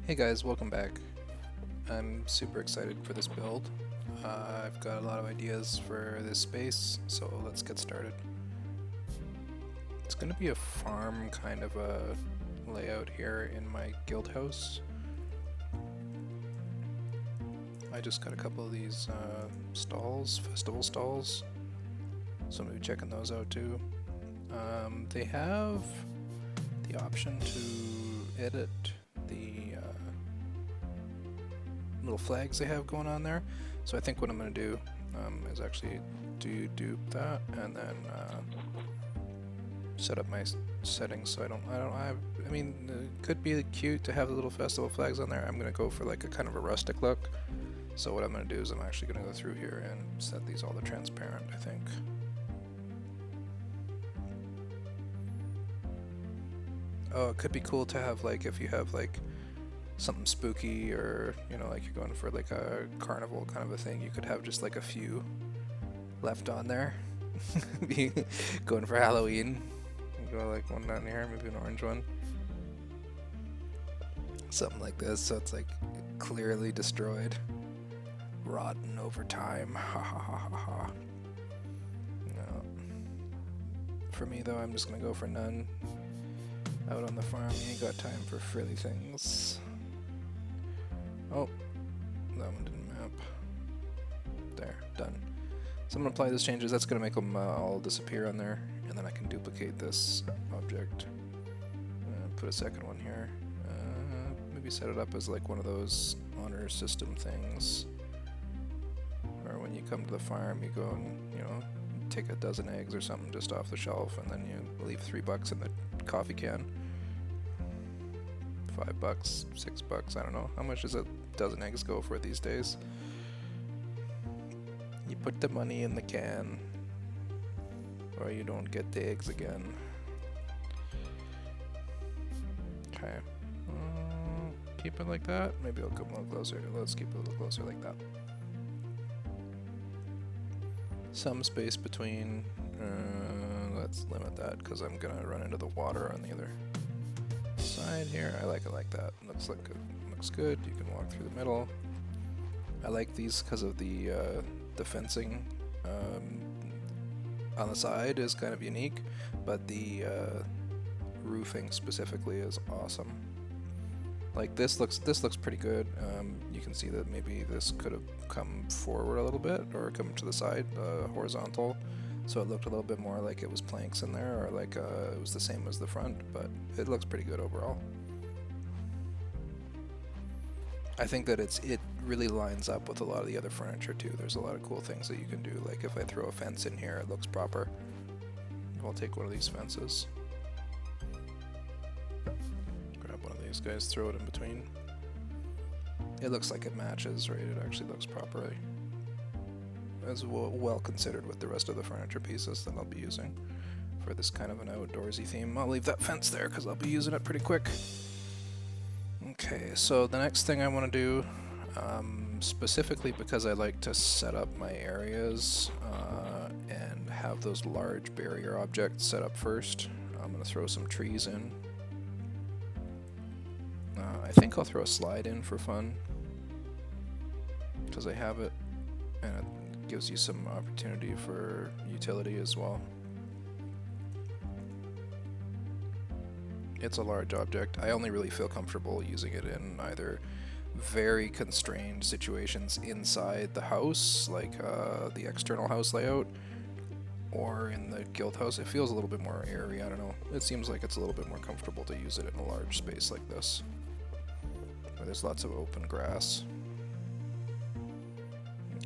Hey guys, welcome back. I'm super excited for this build. I've got a lot of ideas for this space, so let's get started. It's going to be a farm kind of a layout here in my guild house. I just got a couple of these stalls, festival stalls, so I'm going to be checking those out too. They have the option to edit the little flags they have going on there. So I think what I'm going to do is actually dupe that and then set up my settings so I mean, it could be cute to have the little festival flags on there. I'm going to go for like a kind of a rustic look. So what I'm going to do is I'm actually going to go through here and set these all to transparent, I think. Oh, it could be cool to have like, if you have like something spooky or, you know, like you're going for like a carnival kind of a thing, you could have just like a few left on there. Going for Halloween. You go like one down here, maybe an orange one. Something like this, so it's like clearly destroyed. Rotten over time. Ha ha ha ha ha. No. For me though, I'm just gonna go for none. Out on the farm, you ain't got time for frilly things. Oh, that one didn't map. There, done. So I'm gonna apply those changes. That's gonna make them all disappear on there, and then I can duplicate this object. Put a second one here. Maybe set it up as like one of those honor system things. Or when you come to the farm, you go and, you know, take a dozen eggs or something just off the shelf, and then you leave $3 in the coffee can. $5, $6, I don't know. How much does a dozen eggs go for these days? You put the money in the can, or you don't get the eggs again. Okay. Keep it like that. Maybe I'll come a little closer. Let's keep it a little closer like that. Some space between. Let's limit that because I'm gonna run into the water on the other side here. I like it like that. Looks like it looks good. You can walk through the middle. I like these because of the fencing on the side is kind of unique, but the roofing specifically is awesome. Like this looks pretty good. You can see that maybe this could have come forward a little bit or come to the side, horizontal, so it looked a little bit more like it was planks in there, or like it was the same as the front, but it looks pretty good overall. I think that it really lines up with a lot of the other furniture too. There's a lot of cool things that you can do, like if I throw a fence in here, it looks proper. I'll take one of these fences. Grab one of these guys, throw it in between. It looks like it matches, right? It actually looks properly. As well considered with the rest of the furniture pieces that I'll be using for this kind of an outdoorsy theme. I'll leave that fence there because I'll be using it pretty quick. Okay, so the next thing I want to do, specifically because I like to set up my areas and have those large barrier objects set up first, I'm going to throw some trees in. I think I'll throw a slide in for fun because I have it, and it gives you some opportunity for utility as well. It's a large object. I only really feel comfortable using it in either very constrained situations inside the house, like the external house layout, or in the guild house. It feels a little bit more airy, I don't know. It seems like it's a little bit more comfortable to use it in a large space like this, where there's lots of open grass.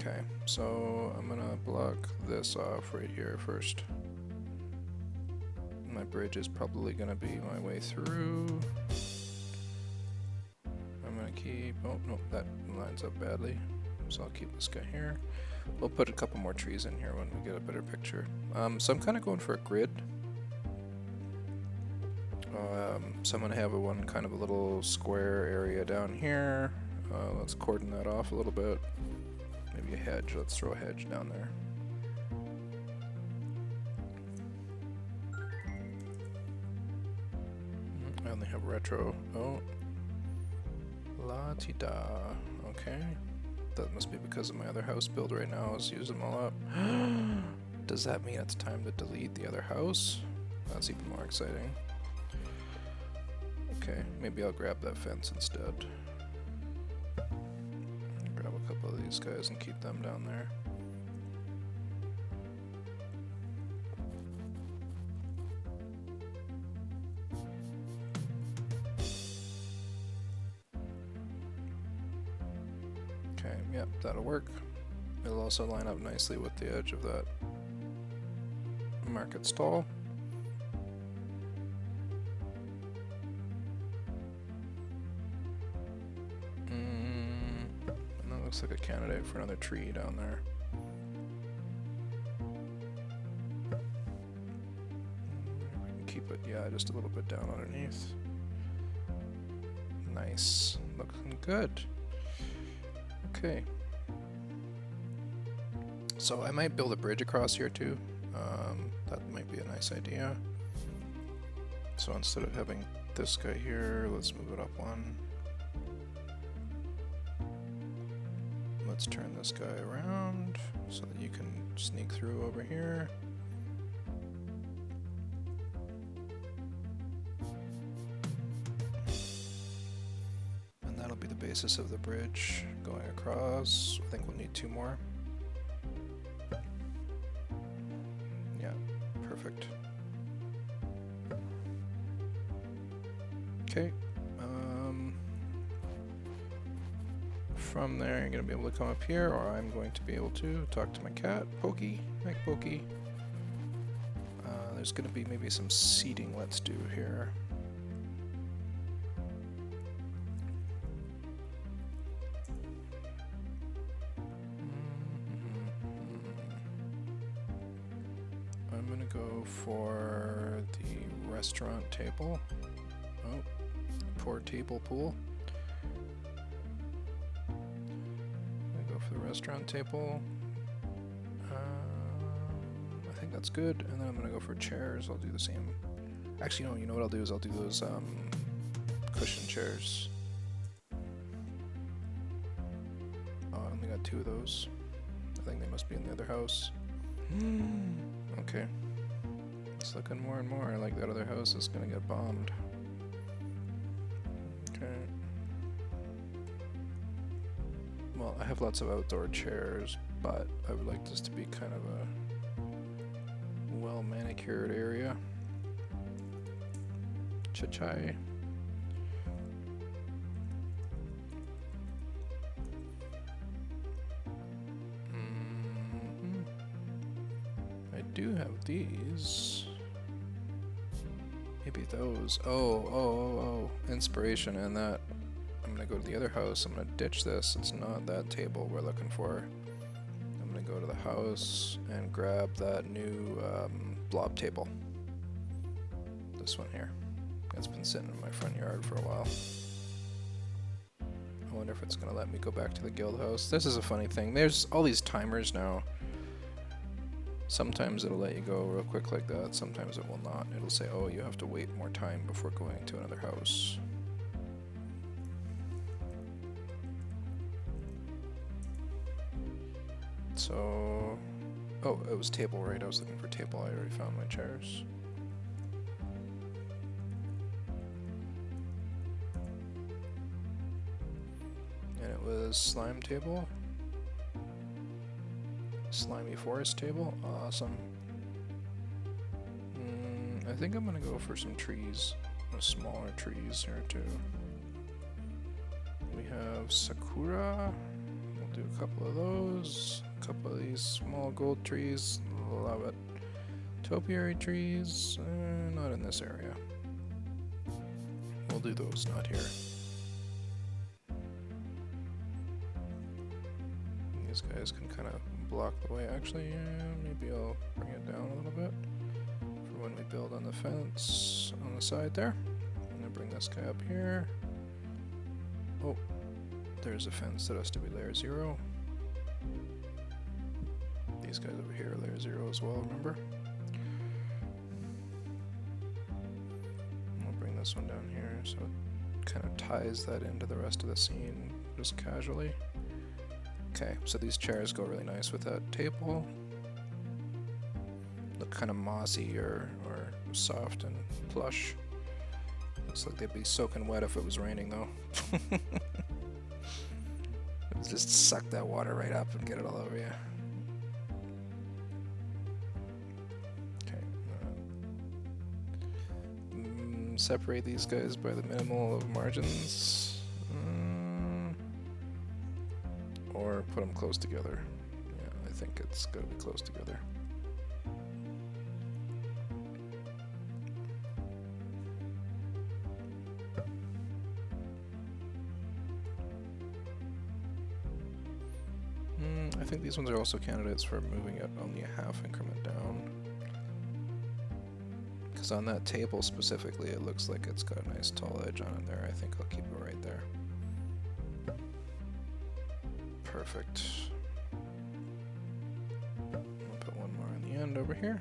Okay, so I'm gonna block this off right here first. My bridge is probably gonna be my way through. I'm gonna keep, oh no, that lines up badly. So I'll keep this guy here. We'll put a couple more trees in here when we get a better picture. So I'm kind of going for a grid. So I'm gonna have one kind of a little square area down here. Let's cordon that off a little bit. Maybe a hedge, let's throw a hedge down there. I only have retro. Oh, La-ti-da. Okay. That must be because of my other house build right now. Is use them all up. Does that mean it's time to delete the other house? That's even more exciting. Okay, maybe I'll grab that fence instead. Grab a couple of these guys and keep them down there. Okay, yep, that'll work. It'll also line up nicely with the edge of that market stall. And that looks like a candidate for another tree down there. We can keep it, yeah, just a little bit down underneath. Nice, looking good. Okay. So I might build a bridge across here too. That might be a nice idea. So instead of having this guy here, let's move it up one. Let's turn this guy around so that you can sneak through over here. And that'll be the basis of the bridge going across. I think we'll need 2 more. Yeah, perfect. Okay. From there, you're going to be able to come up here, or I'm going to be able to talk to my cat, Pokey. Hi, Pokey. There's going to be maybe some seating let's do here. I'm going to go for the restaurant table. Oh, poor table pool. The restaurant table. I think that's good, and then I'm gonna go for chairs. I'll do the same. Actually, no. You know what I'll do is I'll do those cushion chairs. Oh, I only got 2 of those. I think they must be in the other house. Okay. It's looking more and more like that other house is gonna get bombed. Okay. Well, I have lots of outdoor chairs, but I would like this to be kind of a well-manicured area. Cha-chai. I do have these. Maybe those. Oh. Inspiration in that. I'm gonna go to the other house. I'm gonna ditch this. It's not that table we're looking for. I'm gonna go to the house and grab that new blob table. This one here. It's been sitting in my front yard for a while. I wonder if it's gonna let me go back to the guild house. This is a funny thing. There's all these timers now. Sometimes it'll let you go real quick like that. Sometimes it will not. It'll say, oh, you have to wait more time before going to another house. So, oh, it was table, right? I was looking for table. I already found my chairs. And it was slime table. Slimy forest table. Awesome. I think I'm gonna go for some trees. Smaller trees here too. We have sakura. We'll do a couple of those. A couple of these small gold trees. Love it. Topiary trees. Not in this area. We'll do those, not here. These guys can kind of block the way. Actually, maybe I'll bring it down a little bit for when we build on the fence on the side there. I'm gonna bring this guy up here. Oh, there's a fence that has to be layer 0. These guys over here are layer 0 as well, remember? I'll bring this one down here so kind of ties that into the rest of the scene just casually. Okay, so these chairs go really nice with that table. Look kind of mossy or soft and plush. Looks like they'd be soaking wet if it was raining though. Just suck that water right up and get it all over you. Okay. Separate these guys by the minimal of margins. Or put them close together. Yeah, I think it's gotta be close together. I think these ones are also candidates for moving it only a half increment down. Because on that table specifically, it looks like it's got a nice tall edge on it there. I think I'll keep it right there. Perfect. I'll put one more on the end over here.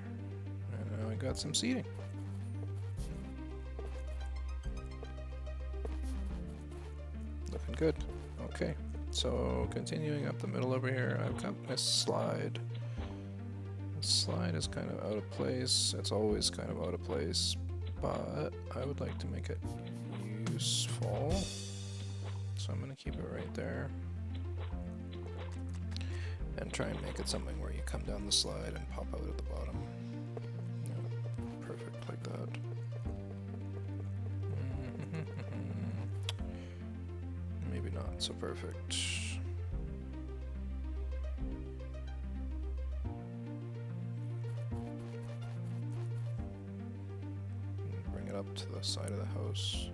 And now I got some seating. Looking good. Okay. So, continuing up the middle over here, I've got my slide. The slide is kind of out of place. It's always kind of out of place, but I would like to make it useful. So I'm going to keep it right there. And try and make it something where you come down the slide and pop out at the bottom. Yeah, perfect like that. Maybe not so perfect. Bring it up to the side of the house.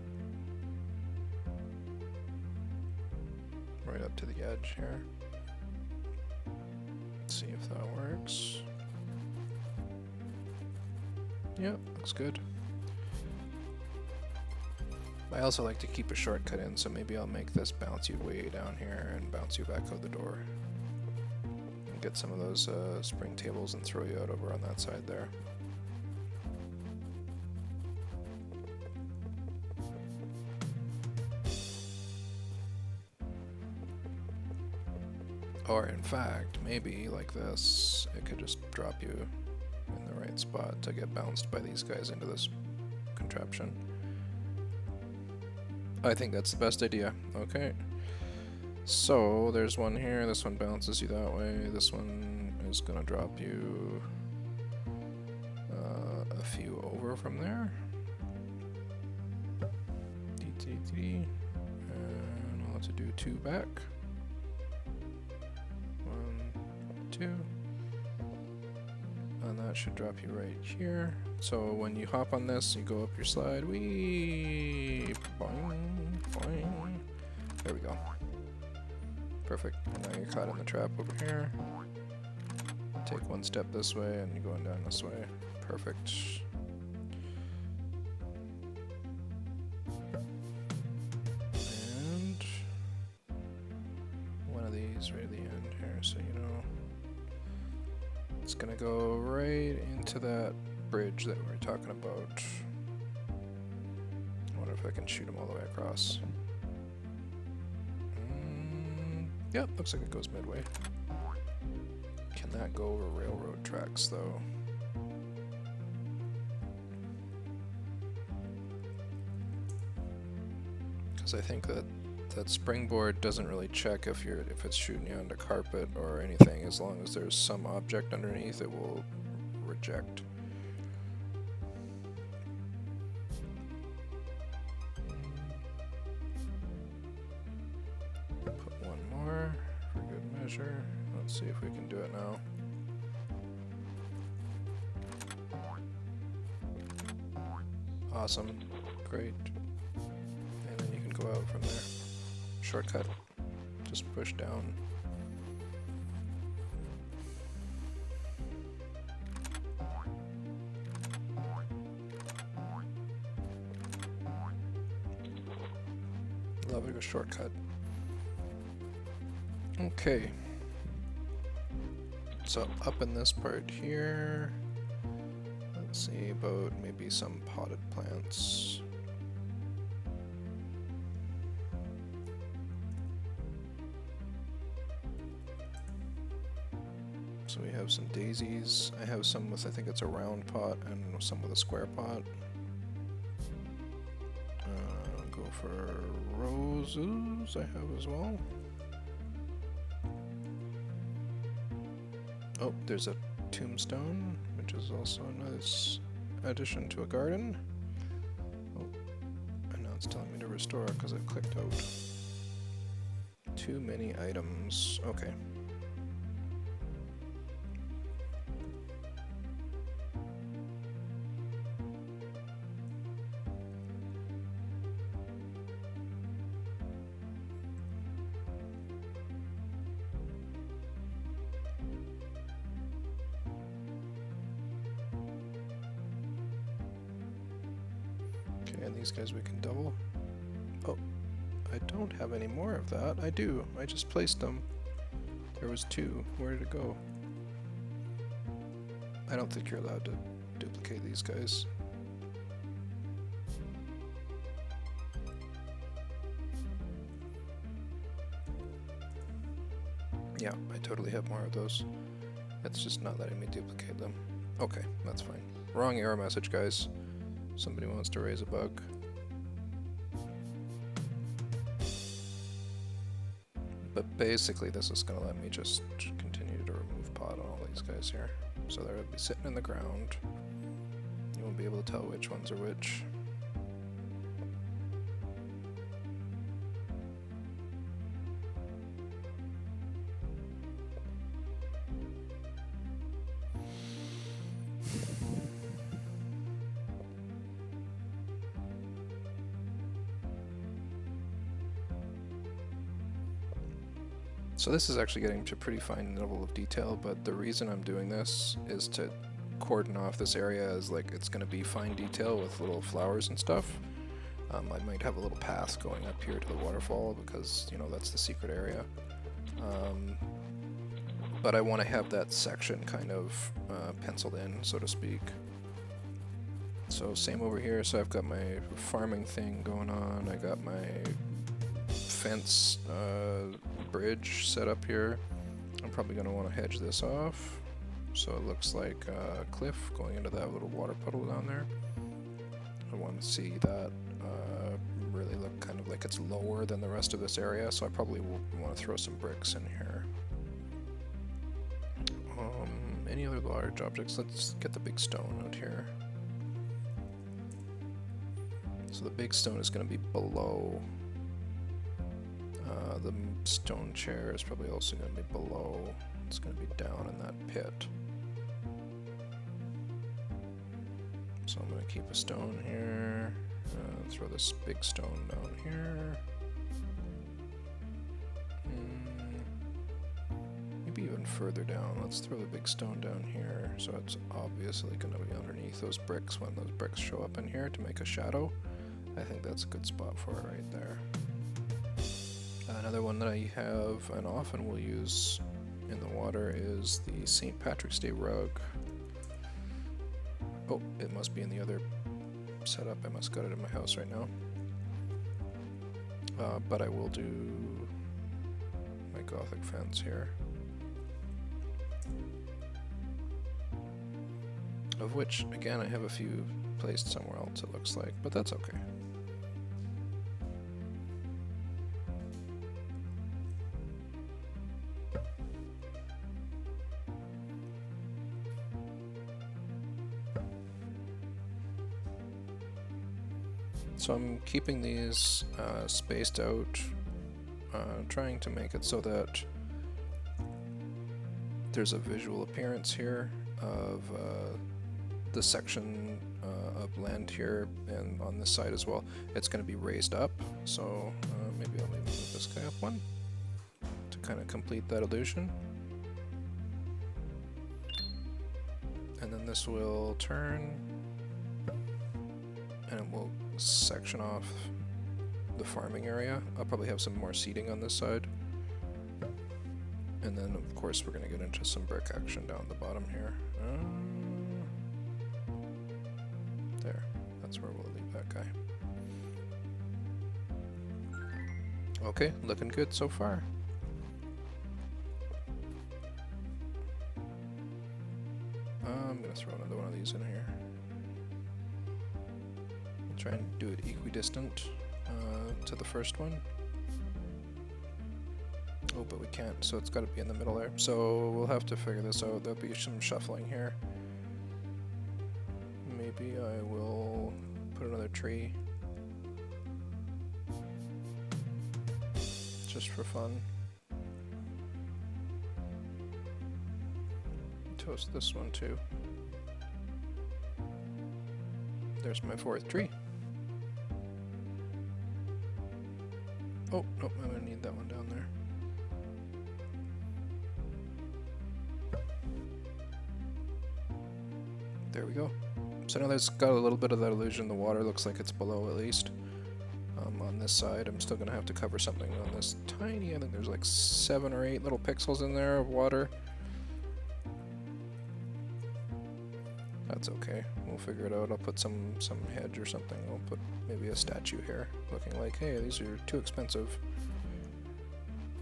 Right up to the edge here. Let's see if that works. Yep, looks good. I also like to keep a shortcut in, so maybe I'll make this bounce you way down here and bounce you back out the door. And get some of those spring tables and throw you out over on that side there. Or in fact, maybe like this, it could just drop you in the right spot to get bounced by these guys into this contraption. I think that's the best idea. Okay. So there's one here, this one bounces you that way, this one is gonna drop you a few over from there. And I'll have to do 2 back. 1, 2. And that should drop you right here. So when you hop on this, you go up your slide. Whee! Boing, boing. There we go. Perfect. And now you're caught in the trap over here. Take 1 step this way and you're going down this way. Perfect. And one of these right at the end here, so you know. It's gonna go right into that bridge that we were talking about. I wonder if I can shoot them all the way across. Yep, looks like it goes midway. Can that go over railroad tracks though? Because I think that springboard doesn't really check if it's shooting you onto carpet or anything. As long as there's some object underneath, it will reject. Put 1 more for good measure. Let's see if we can do it now. Awesome. Great. And then you can go out from there. Shortcut. Just push down. Lovely a shortcut. Okay. So up in this part here, let's see about maybe some potted plants. So we have some daisies. I have some with, I think it's a round pot, and some with a square pot. Go for roses I have as well. Oh, there's a tombstone, which is also a nice addition to a garden. Oh, and now it's telling me to restore because I clicked out. Too many items. Okay. And these guys we can double. Oh, I don't have any more of that. I do. I just placed them. There was 2. Where did it go? I don't think you're allowed to duplicate these guys. Yeah, I totally have more of those. It's just not letting me duplicate them. Okay, that's fine. Wrong error message, guys. Somebody wants to raise a bug. But basically this is going to let me just continue to remove pot on all these guys here. So they'll be sitting in the ground. You won't be able to tell which ones are which. So this is actually getting to a pretty fine level of detail, but the reason I'm doing this is to cordon off this area as like it's going to be fine detail with little flowers and stuff. I might have a little path going up here to the waterfall because, you know, that's the secret area. But I want to have that section kind of penciled in, so to speak. So same over here, so I've got my farming thing going on, I got my fence bridge set up here. I'm probably going to want to hedge this off so it looks like a cliff going into that little water puddle down there. I want to see that really look kind of like it's lower than the rest of this area, so I probably will want to throw some bricks in here. Any other large objects? Let's get the big stone out here. So the big stone is going to be below. The stone chair is probably also going to be below. It's going to be down in that pit. So I'm going to keep a stone here. Throw this big stone down here. Maybe even further down. Let's throw the big stone down here. So it's obviously going to be underneath those bricks when those bricks show up in here to make a shadow. I think that's a good spot for it right there. Another one that I have and often will use in the water is the St. Patrick's Day rug. Oh, it must be in the other setup. I must got it in my house right now. But I will do my Gothic fence here. Of which, again, I have a few placed somewhere else it looks like, but that's okay. So I'm keeping these spaced out, trying to make it so that there's a visual appearance here of the section of land here and on this side as well. It's going to be raised up, so maybe I'll move this guy up one to kind of complete that illusion. And then this will turn and it will section off the farming area. I'll probably have some more seating on this side. And then of course we're going to get into some brick action down the bottom here. There, that's where we'll leave that guy. Okay, looking good so far. throw another one of these in here. I'll try and do it equidistant to the first one. Oh, but we can't, so it's got to be in the middle there. So we'll have to figure this out. There'll be some shuffling here. Maybe I will put another tree. Just for fun. Toast this one too. There's my fourth tree. Oh, nope, I'm gonna need that one down there. There we go. So now there's got a little bit of that illusion. The water looks like it's below at least. On this side, I'm still gonna have to cover something on this tiny, I think there's like 7 or 8 little pixels in there of water. That's okay. We'll figure it out. I'll put some hedge or something. I'll put maybe a statue here, looking like, hey, these are too expensive.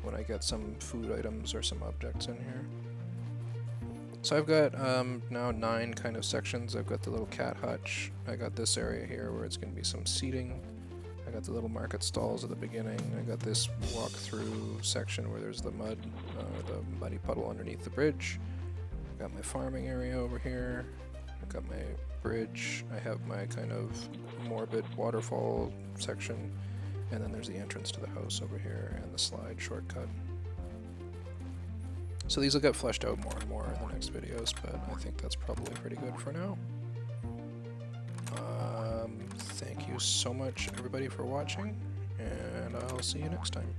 When I get some food items or some objects in here. So I've got now 9 kind of sections. I've got the little cat hutch. I got this area here where it's going to be some seating. I got the little market stalls at the beginning. I got this walk-through section where there's the mud, the muddy puddle underneath the bridge. I got my farming area over here. I got my bridge. I have my kind of morbid waterfall section. And then there's the entrance to the house over here and the slide shortcut. So these will get fleshed out more and more in the next videos, but I think that's probably pretty good for now. Thank you so much, everybody, for watching, and I'll see you next time.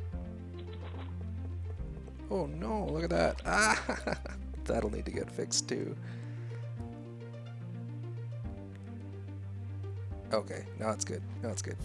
Oh no, look at that. Ah, that'll need to get fixed too. Okay, now it's good. Now it's good.